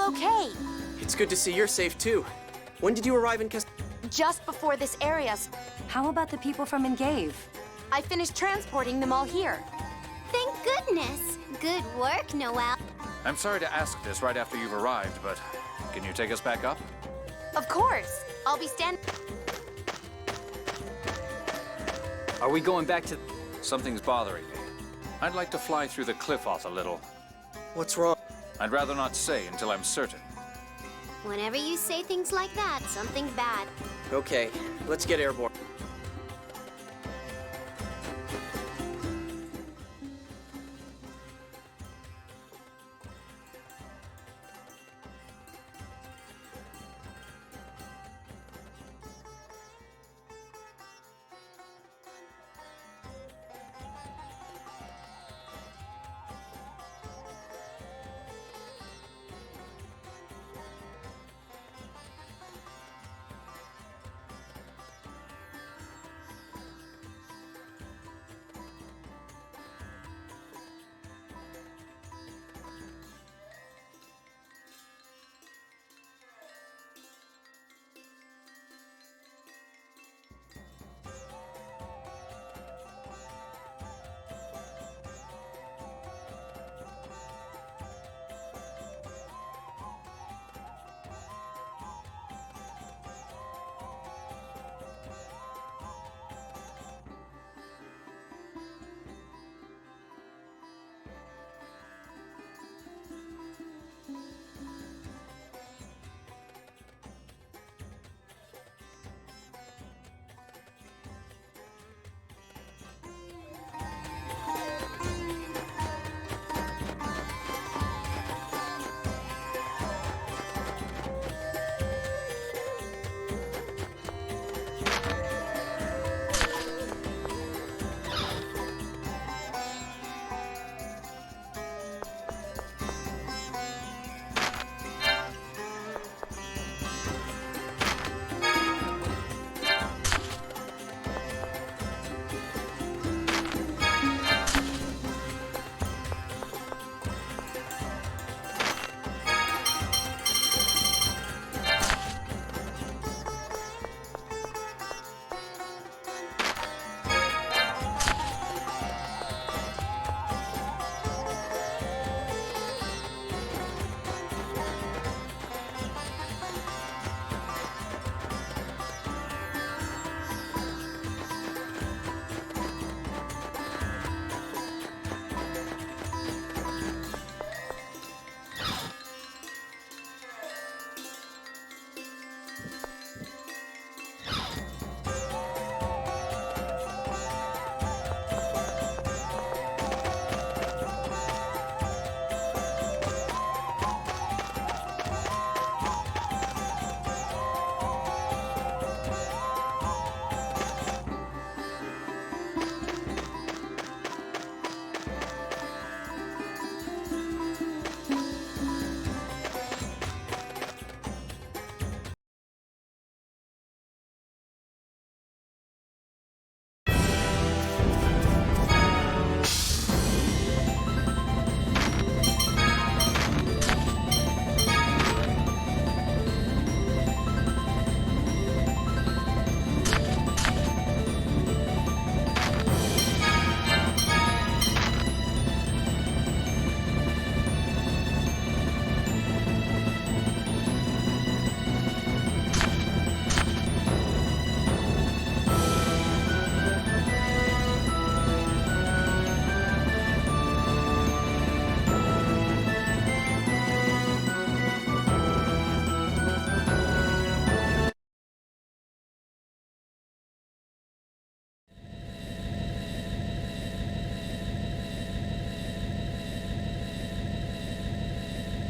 okay. It's good to see you're safe, too. When did you arrive in Just before this area. How about the people from Engave? I finished transporting them all here. Thank goodness. Good work, Noel. I'm sorry to ask this right after you've arrived, but can you take us back up? Of course. I'll be standing... Are we going back to... Something's bothering me. I'd like to fly through the cliff off a little. What's wrong? I'd rather not say until I'm certain. Whenever you say things like that, something's bad. Okay, let's get airborne.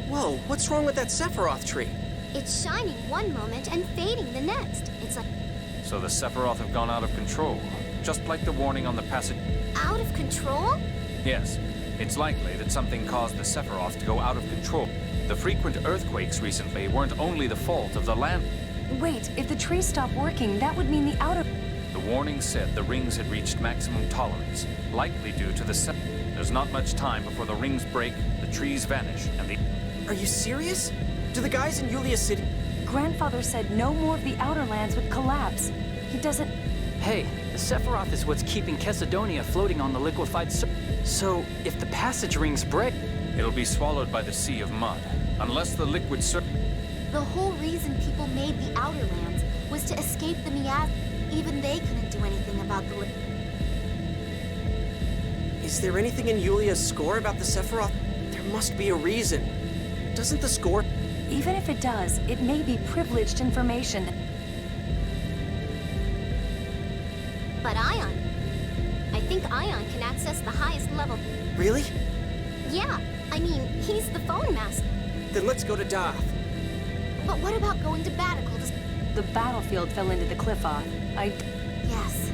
Whoa, what's wrong with that Sephiroth tree? It's shining one moment and fading the next. It's like So the Sephiroth have gone out of control, just like the warning on the passage. out of control? Yes, it's likely that something caused the Sephiroth to go out of control. The frequent earthquakes recently weren't only the fault of the land. Wait, if the tree stopped working, that would mean the outer... The warning said the rings had reached maximum tolerance, likely due to the There's not much time before the rings break, the trees vanish, and the... Are you serious? Do the guys in Yulia City... Grandfather said no more of the Outer Lands would collapse. He doesn't... Hey, the Sephiroth is what's keeping Chesedonia floating on the liquefied So, if the passage rings break... It'll be swallowed by the Sea of Mud. Unless the liquid The whole reason people made the Outer Lands was to escape the miasma. Even they couldn't do anything about the Is there anything in Yulia's score about the Sephiroth? There must be a reason. Doesn't the score... Even if it does, it may be privileged information. But Ion. I think Ion can access the highest level. Really? Yeah, I mean, he's the phone master. Then let's go to Darth. But what about going to Batical? The battlefield fell into the Qliphoth. Yes.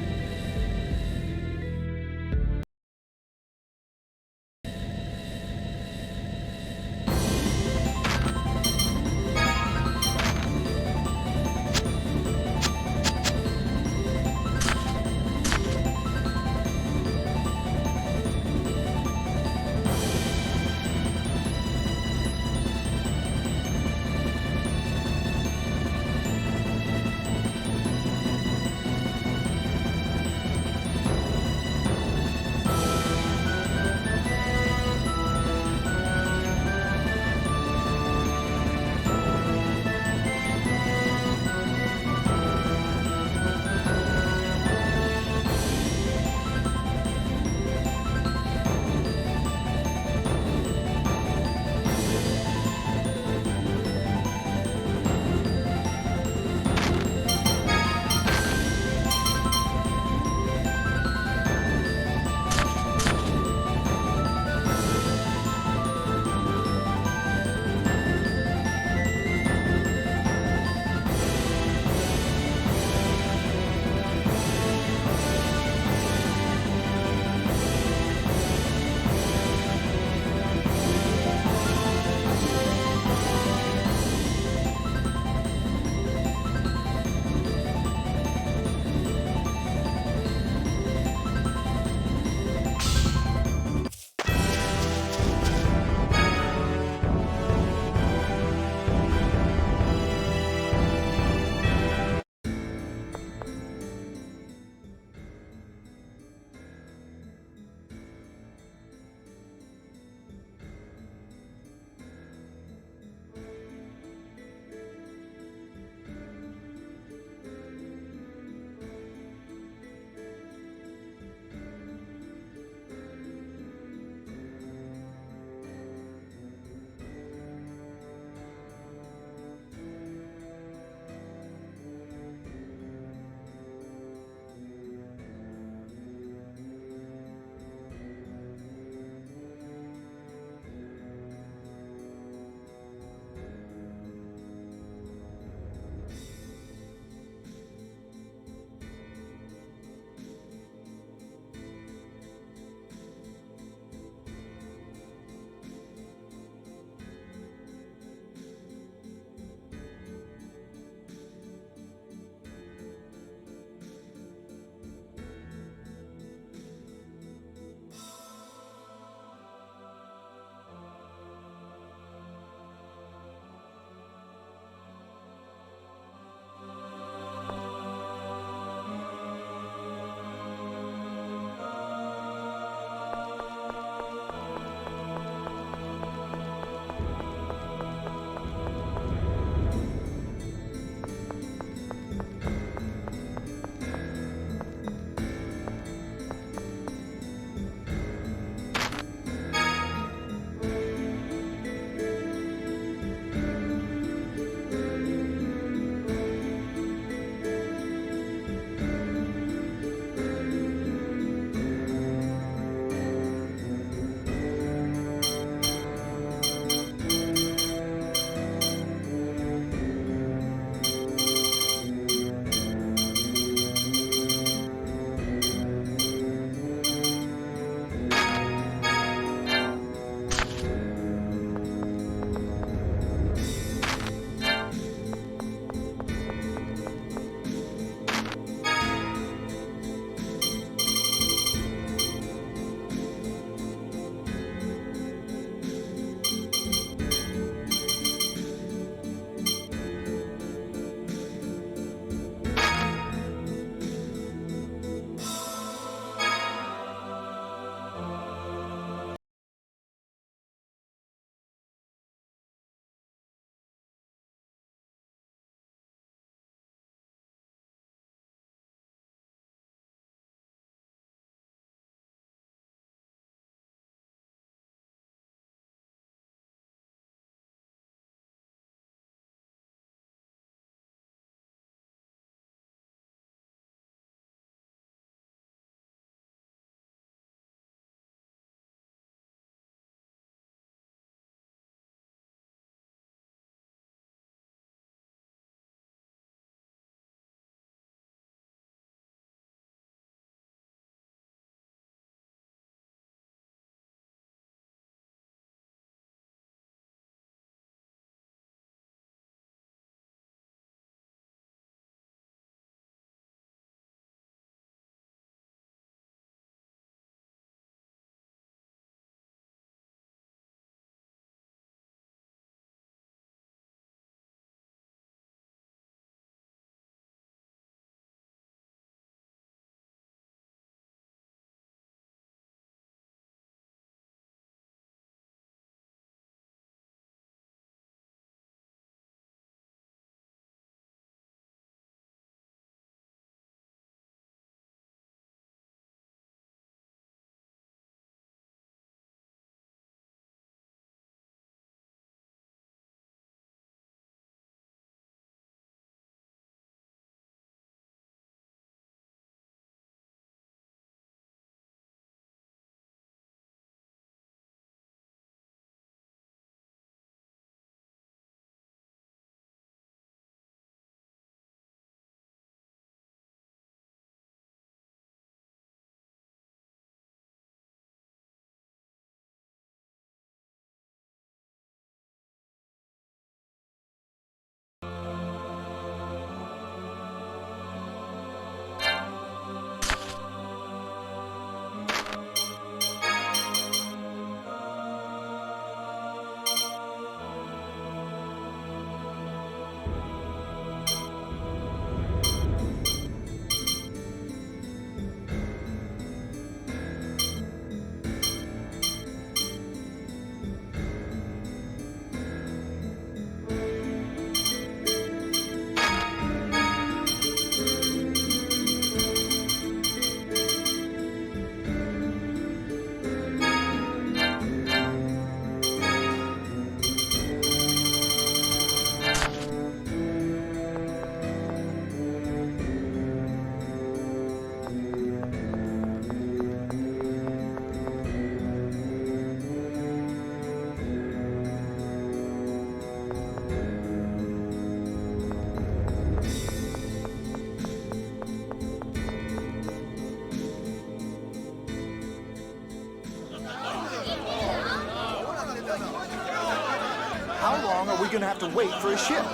long are we gonna have to wait for a ship?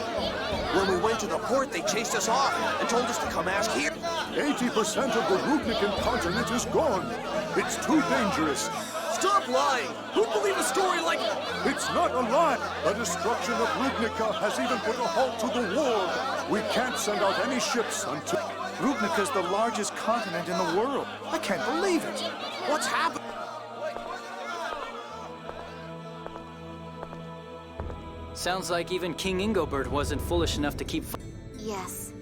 When we went to the port, they chased us off and told us to come ask here. 80% of the Rubnican continent is gone. It's too dangerous. Stop lying! Who'd believe a story like... It's not a lie. The destruction of Rubnica has even put a halt to the war. We can't send out any ships until... Rubnica's the largest continent in the world. I can't believe it. What's happened? Sounds like even King Ingobert wasn't foolish enough to keep... Yes.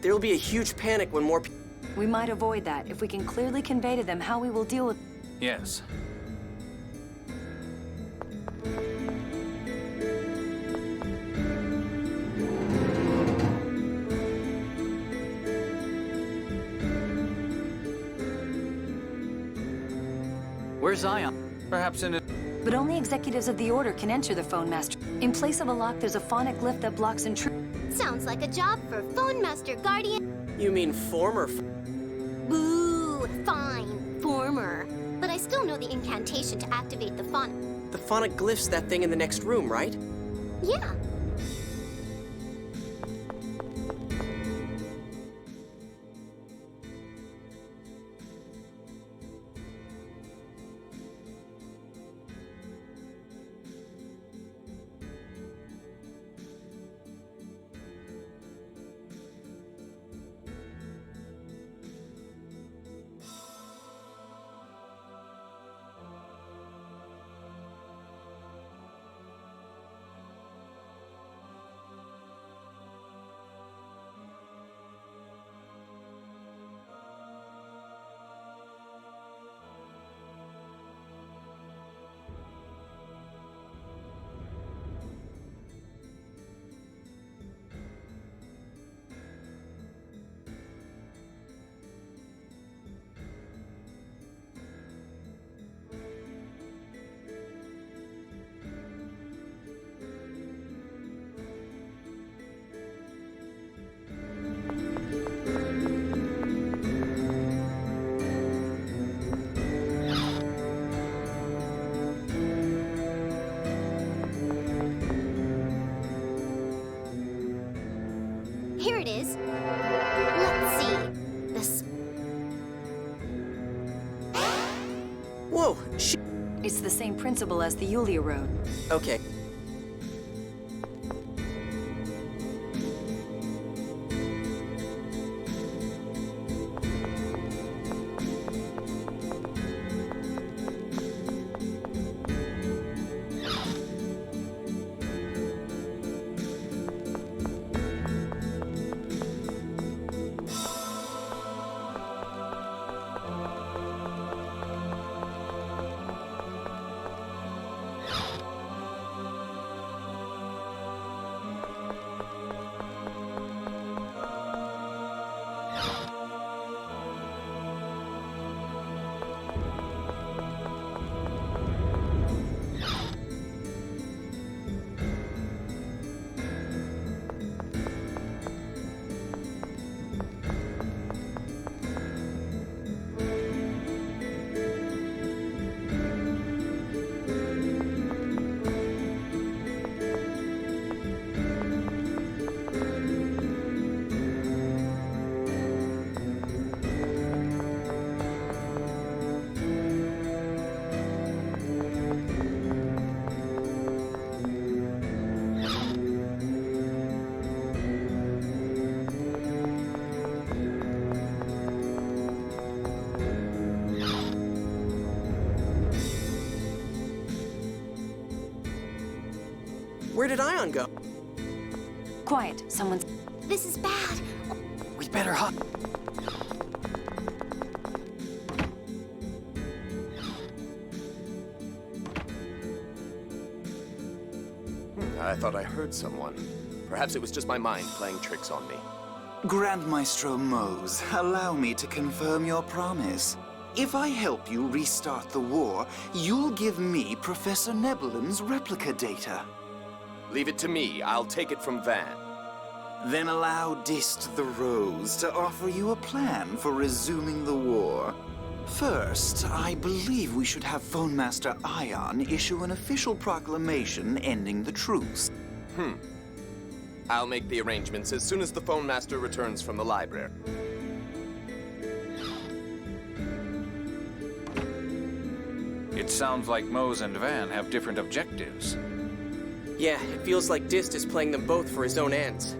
There will be a huge panic when more people... We might avoid that if we can clearly convey to them how we will deal with... Yes. Where's Ion? Perhaps in a... But only executives of the Order can enter the Phone Master. In place of a lock, there's a phonic glyph that blocks intrusion. Sounds like a job for Phone Master Guardian. You mean former... Boo! Fine. Former. But I still know the incantation to activate the phonic. The phonic glyph's that thing in the next room, right? Yeah. Here it is. Let's see. This. Whoa, It's the same principle as the Yulia Road. Okay. Where did Ion go? Quiet, someone's... This is bad. We better hop. I thought I heard someone. Perhaps it was just my mind playing tricks on me. Grand Maestro Mose, allow me to confirm your promise. If I help you restart the war, you'll give me Professor Nebulin's replica data. Leave it to me. I'll take it from Van. Then allow Dist the Rose to offer you a plan for resuming the war. First, I believe we should have Phone Master Ion issue an official proclamation ending the truce. I'll make the arrangements as soon as the phone master returns from the library. It sounds like Mose and Van have different objectives. Yeah, it feels like Dist is playing them both for his own ends.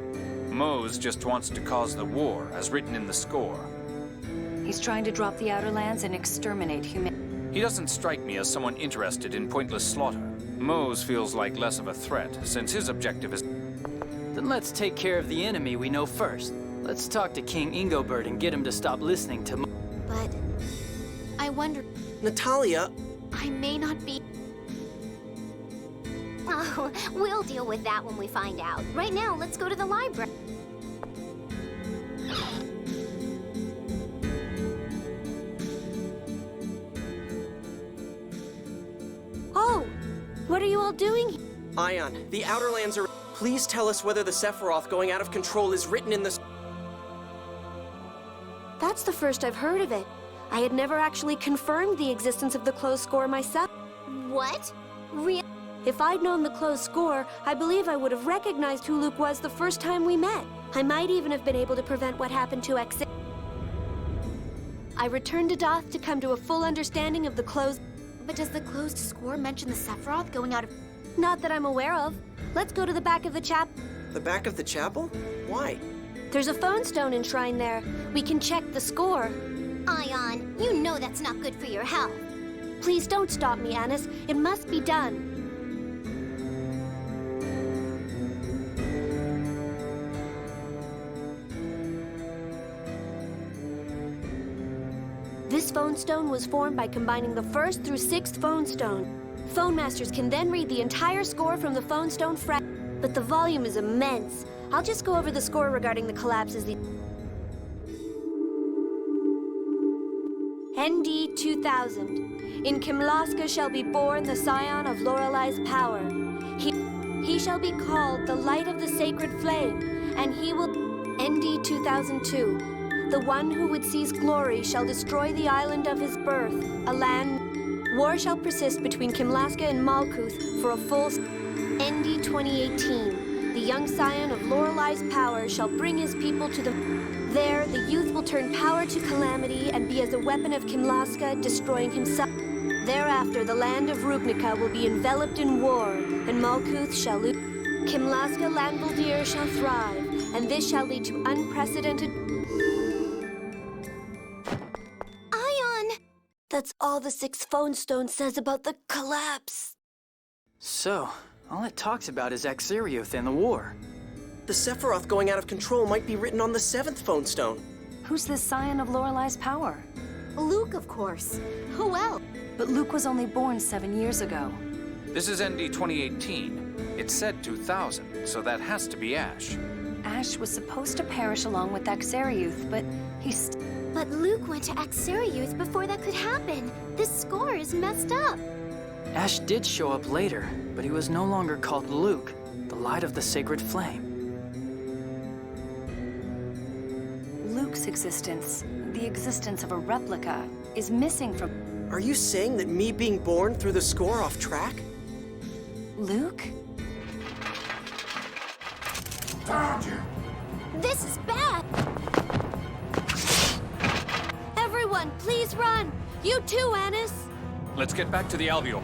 Mose just wants to cause the war, as written in the score. He's trying to drop the Outer Lands and exterminate humanity. He doesn't strike me as someone interested in pointless slaughter. Mose feels like less of a threat, since his objective is... Then let's take care of the enemy we know first. Let's talk to King Ingobert and get him to stop listening to But I wonder, Natalia, I may not be. Oh, we'll deal with that when we find out. Right now, let's go to the library. Oh, what are you all doing? Ion, the Outer Lands are... Please tell us whether the Sephiroth going out of control is written in the... That's the first I've heard of it. I had never actually confirmed the existence of the closed score myself. What? If I'd known the closed score, I believe I would have recognized who Luke was the first time we met. I might even have been able to prevent what happened to X. I returned to Doth to come to a full understanding of the closed... But does the closed score mention the Sephiroth going out of... Not that I'm aware of. Let's go to the back of the chapel. The back of the chapel? Why? There's a phone stone enshrined there. We can check the score. Ion, you know that's not good for your health. Please don't stop me, Anis. It must be done. This phone stone was formed by combining the 1st through 6th phone stone. Phone masters can then read the entire score from the phone stone but the volume is immense. I'll just go over the score regarding the collapses. ND 2000. In Kimlaska shall be born the scion of Lorelei's power. He shall be called the light of the sacred flame, and he will... ND 2002. The one who would seize glory shall destroy the island of his birth, a land... War shall persist between Kimlaska and Malkuth for a full... ND 2018. The young scion of Lorelei's power shall bring his people to the... There, the youth will turn power to calamity and be as a weapon of Kimlaska, destroying himself. Thereafter, the land of Rupnica will be enveloped in war, and Malkuth shall lose. Kimlaska Landvaldir shall thrive, and this shall lead to unprecedented... Ion! That's all the 6th phone stone says about the collapse. So, all it talks about is Axarioth and the war. The Sephiroth going out of control might be written on the 7th phone stone. Who's this scion of Lorelei's power? Luke, of course. Who else? But Luke was only born 7 years ago. This is ND 2018. It said 2000, so that has to be Ash. Ash was supposed to perish along with Axarioth, but he's... But Luke went to Axarioth before that could happen. This score is messed up. Ash did show up later, but he was no longer called Luke, the light of the sacred flame. Luke's existence, the existence of a replica, is missing from... Are you saying that me being born threw the score off track? Luke? This is bad! Everyone, please run! You too, Anis! Let's get back to the alveole.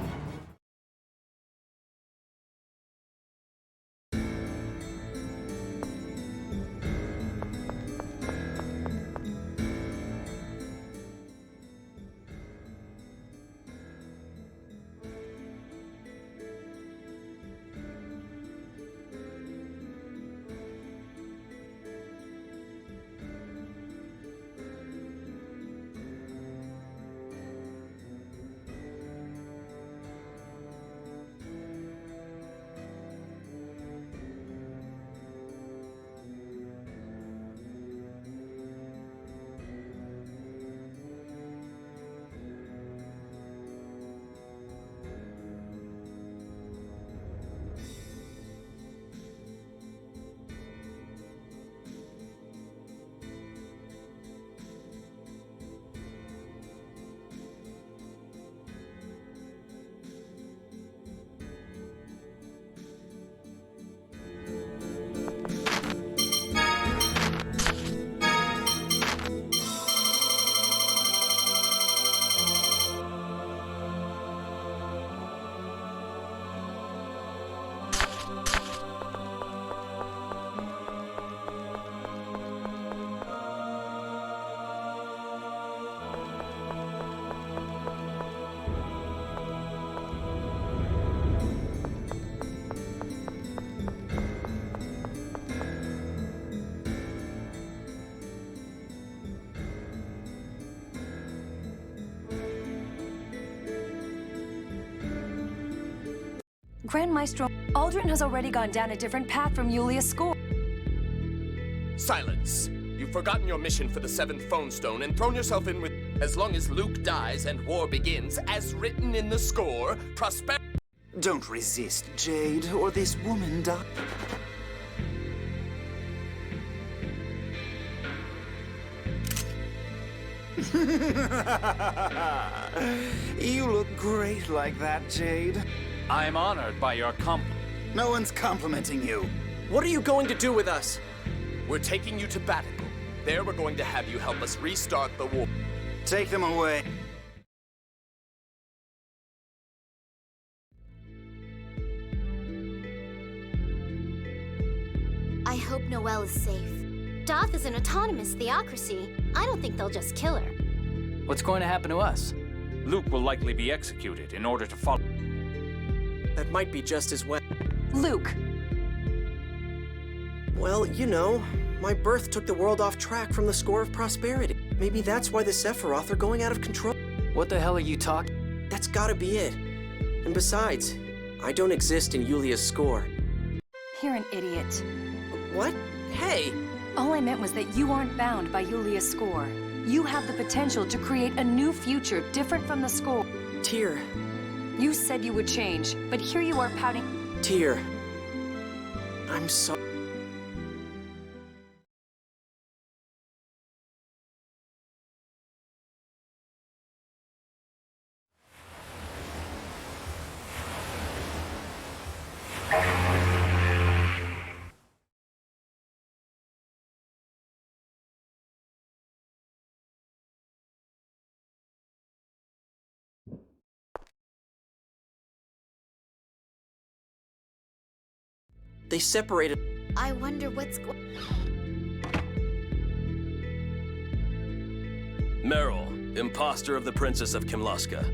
Grand Maestro, Aldrin has already gone down a different path from Yulia's score. Silence! You've forgotten your mission for the 7th phone stone and thrown yourself in with... As long as Luke dies and war begins, as written in the score, prosperity... Don't resist, Jade, or this woman dies. You look great like that, Jade. I'm honored by your compliment. No one's complimenting you. What are you going to do with us? We're taking you to Batical. There we're going to have you help us restart the war. Take them away. I hope Noelle is safe. Doth is an autonomous theocracy. I don't think they'll just kill her. What's going to happen to us? Luke will likely be executed in order to follow. That might be just as well. Luke! Well, you know, my birth took the world off track from the score of prosperity. Maybe that's why the Sephiroth are going out of control. What the hell are you talking? That's gotta be it. And besides, I don't exist in Yulia's score. You're an idiot. What? Hey! All I meant was that you aren't bound by Yulia's score. You have the potential to create a new future different from the score. Tyr. You said you would change, but here you are pouting. Tyr. I'm sorry. They separated. I wonder what's going... Meryl, imposter of the Princess of Kimlaska.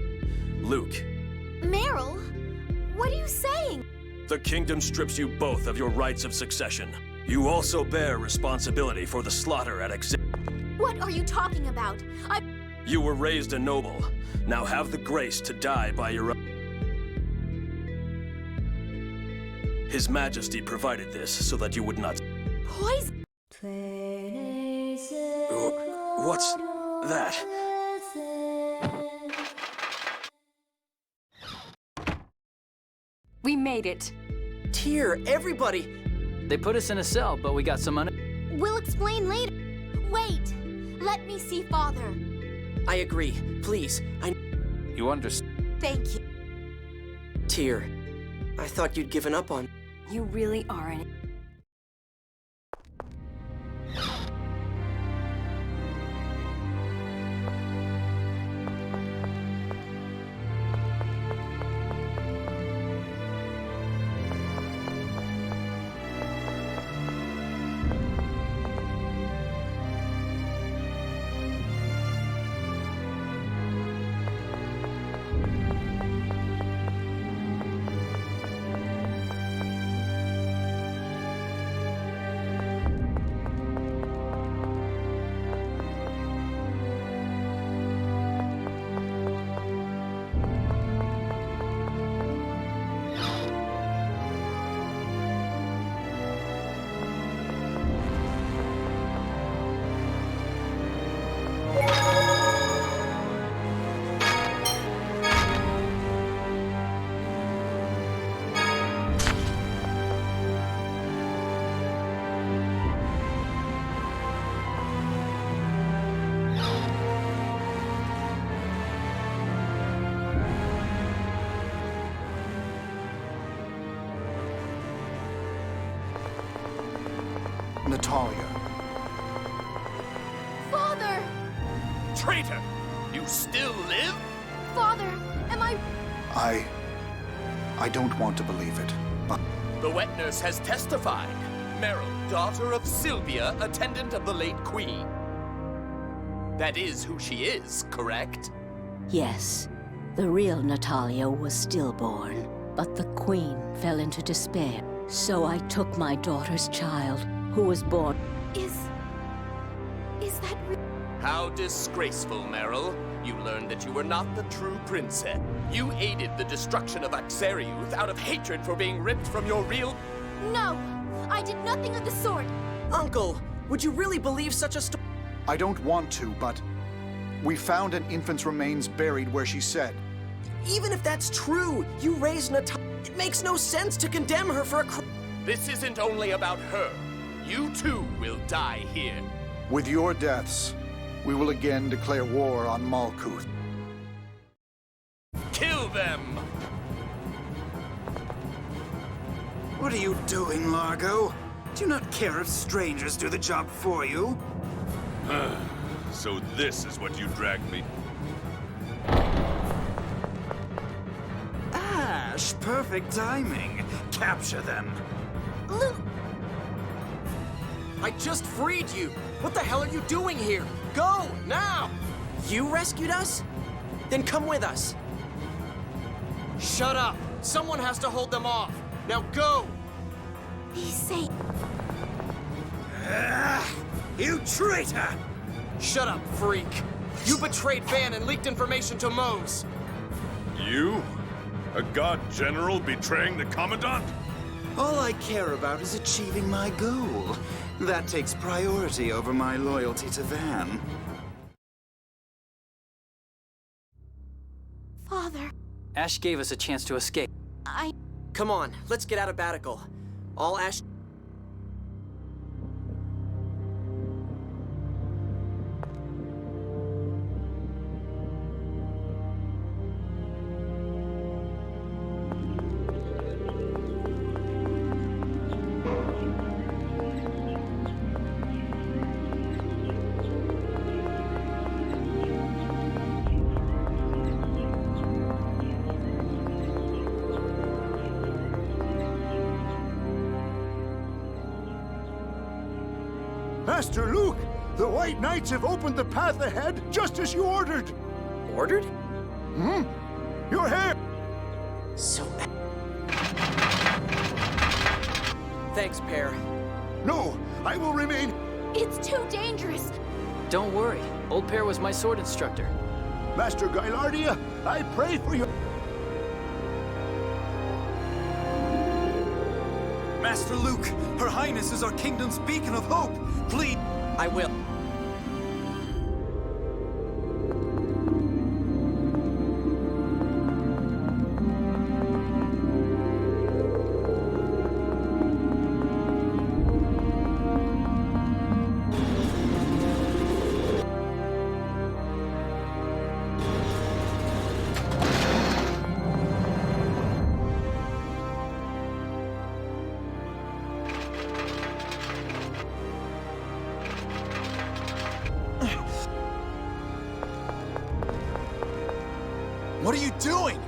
Luke. Meryl? What are you saying? The kingdom strips you both of your rights of succession. You also bear responsibility for the slaughter at What are you talking about? You were raised a noble. Now have the grace to die by your own. His Majesty provided this so that you would not... Poison? What's that? We made it. Tyr, everybody! They put us in a cell, but we got some We'll explain later. Wait! Let me see Father. I agree. Please, You understand? Thank you. Tyr, I thought you'd given up on... You really are an... Natalia. Father! Traitor! You still live? Father, am I... I don't want to believe it, but... The wet nurse has testified. Meryl, daughter of Sylvia, attendant of the late Queen. That is who she is, correct? Yes. The real Natalia was stillborn, but the Queen fell into despair. So I took my daughter's child, who was born... Is that real? How disgraceful, Meryl. You learned that you were not the true princess. You aided the destruction of Axariuth out of hatred for being ripped from your real... No! I did nothing of the sort! Uncle, would you really believe such a story? I don't want to, but we found an infant's remains buried where she said. Even if that's true, you raised Natalia. It makes no sense to condemn her for a crime. This isn't only about her. You too will die here. With your deaths, we will again declare war on Malkuth. Kill them! What are you doing, Largo? Do you not care if strangers do the job for you? So this is what you dragged me. Ash, perfect timing. Capture them. Luke! I just freed you. What the hell are you doing here? Go, now! You rescued us? Then come with us. Shut up. Someone has to hold them off. Now go! Be safe. You traitor! Shut up, freak. You betrayed Van and leaked information to Mose. You? A god general betraying the Commandant? All I care about is achieving my goal. That takes priority over my loyalty to Van. Father, Ash gave us a chance to escape. Come on, let's get out of Batical. All Ash... Master Luke, the White Knights have opened the path ahead just as you ordered. Ordered? Your hair! So... Thanks, Pear. No, I will remain... it's too dangerous! Don't worry. Old Pear was my sword instructor. Master Gylardia, I pray for you. Master Luke, Her Highness is our kingdom's beacon of hope. Please... I will. What are you doing?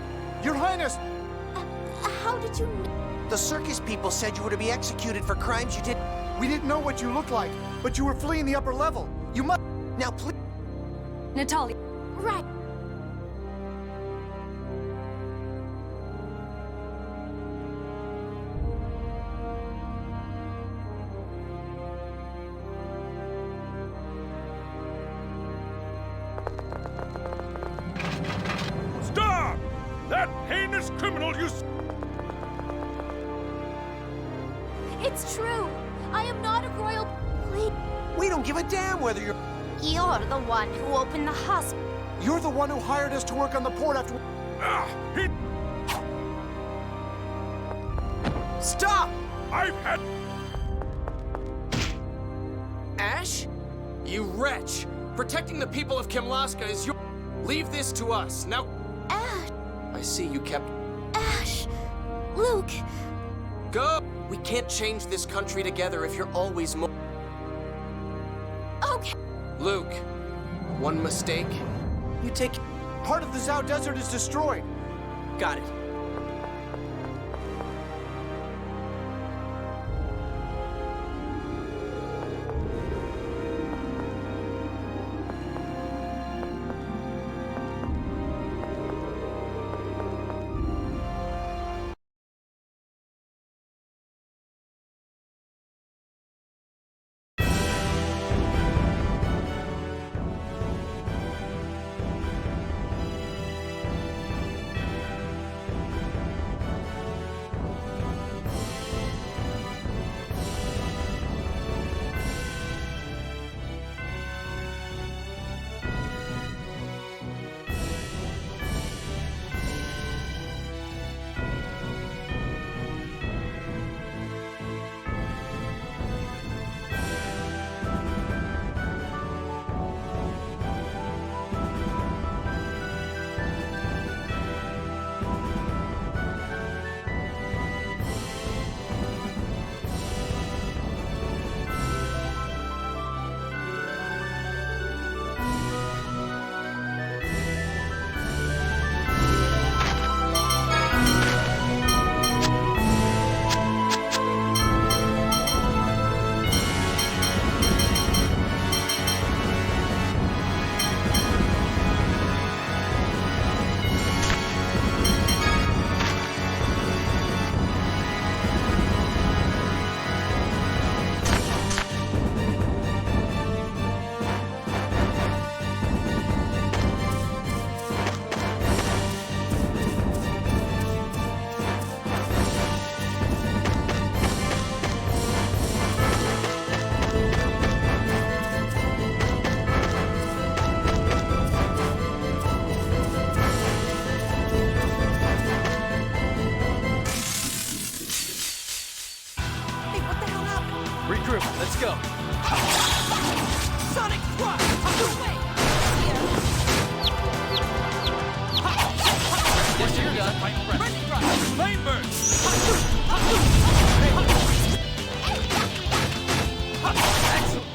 Your Highness! How did you... The circus people said you were to be executed for crimes you did. We didn't know what you looked like, but you were fleeing the upper level. You must... Now, please... Natalia. Right. Stop! That heinous criminal you... It's true! I am not a royal... Please. We don't give a damn whether you're... You're the one who opened the hospital. You're the one who hired us to work on the port after... Stop! I've had... Ash? You wretch! Protecting the people of Kimlaska is your... Leave this to us. Now... Ash! I see you kept... Ash! Luke! Go! We can't change this country together if you're always more... Okay. Luke, one mistake, you take... Part of the Zhao Desert is destroyed. Got it. regroup. Let's go. Sonic Thrust! Away! Yes, you're done. Ready, Thrust! Flame burst! Excellent.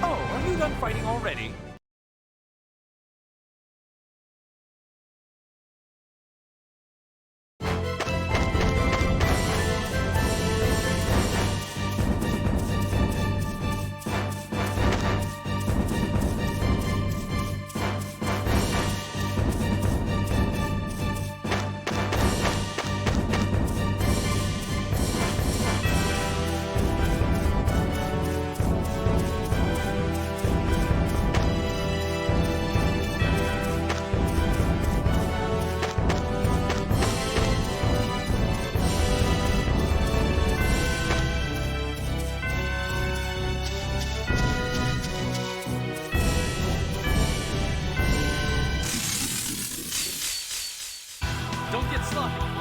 Oh, are you done fighting already? Don't get sloppy.